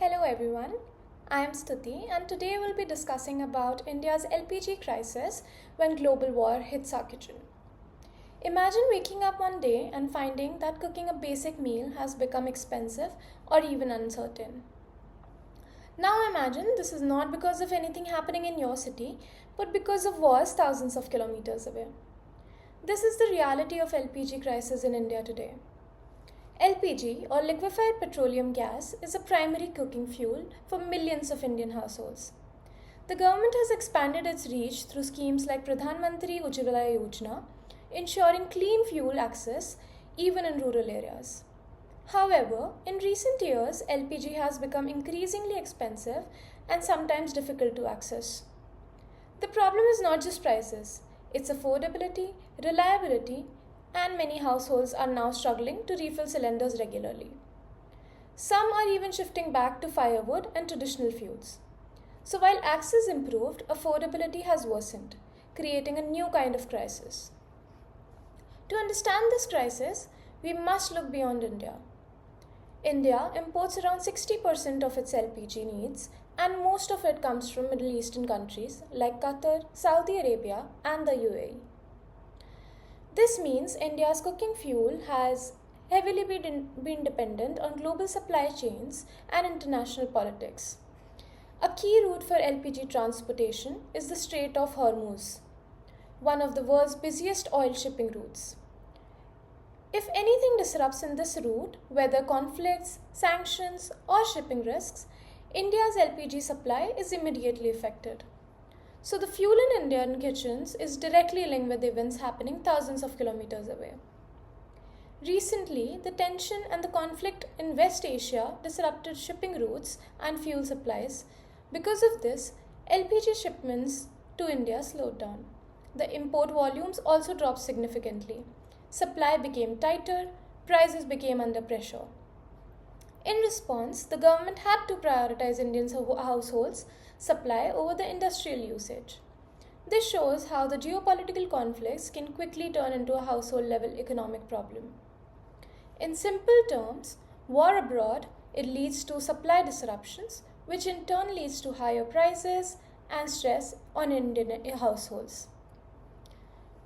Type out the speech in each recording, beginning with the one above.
Hello everyone, I am Stuti and today we'll be discussing about India's LPG crisis when global war hits our kitchen. Imagine waking up one day and finding that cooking a basic meal has become expensive or even uncertain. Now imagine this is not because of anything happening in your city, but because of wars thousands of kilometers away. This is the reality of LPG crisis in India today. LPG or liquefied petroleum gas is a primary cooking fuel for millions of Indian households. The government has expanded its reach through schemes like Pradhan Mantri Ujjwala Yojana, ensuring clean fuel access even in rural areas. However, in recent years, LPG has become increasingly expensive and sometimes difficult to access. The problem is not just prices, it's affordability, reliability, and many households are now struggling to refill cylinders regularly. Some are even shifting back to firewood and traditional fuels. So while access improved, affordability has worsened, creating a new kind of crisis. To understand this crisis, we must look beyond India. India imports around 60% of its LPG needs, and most of it comes from Middle Eastern countries like Qatar, Saudi Arabia, and the UAE. This means India's cooking fuel has heavily been dependent on global supply chains and international politics. A key route for LPG transportation is the Strait of Hormuz, one of the world's busiest oil shipping routes. If anything disrupts in this route, whether conflicts, sanctions, or shipping risks, India's LPG supply is immediately affected. So the fuel in Indian kitchens is directly linked with events happening thousands of kilometers away. Recently, the tension and the conflict in West Asia disrupted shipping routes and fuel supplies. Because of this, LPG shipments to India slowed down. The import volumes also dropped significantly. Supply became tighter, prices became under pressure. In response, the government had to prioritize Indian households' supply over the industrial usage. This shows how the geopolitical conflicts can quickly turn into a household level economic problem. In simple terms, war abroad, it leads to supply disruptions, which in turn leads to higher prices and stress on Indian households.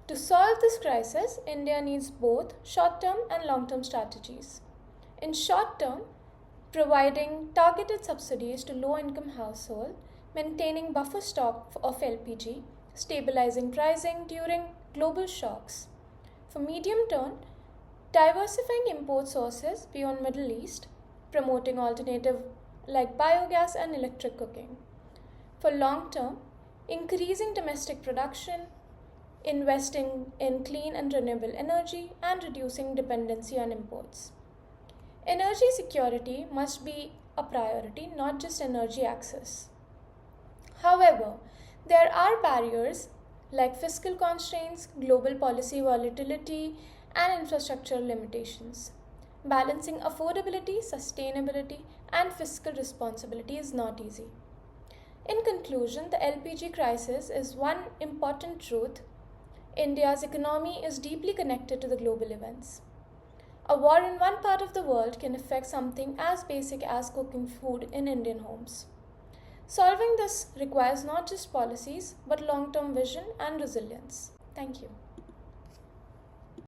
To solve this crisis, India needs both short-term and long-term strategies. In short term, providing targeted subsidies to low-income households, maintaining buffer stock of LPG, stabilizing pricing during global shocks. For medium term, diversifying import sources beyond Middle East, promoting alternative like biogas and electric cooking. For long term, increasing domestic production, investing in clean and renewable energy, and reducing dependency on imports. Energy security must be a priority, not just energy access. However, there are barriers like fiscal constraints, global policy volatility, and infrastructural limitations. Balancing affordability, sustainability, and fiscal responsibility is not easy. In conclusion, the LPG crisis is one important truth. India's economy is deeply connected to the global events. A war in one part of the world can affect something as basic as cooking food in Indian homes. Solving this requires not just policies, but long-term vision and resilience. Thank you.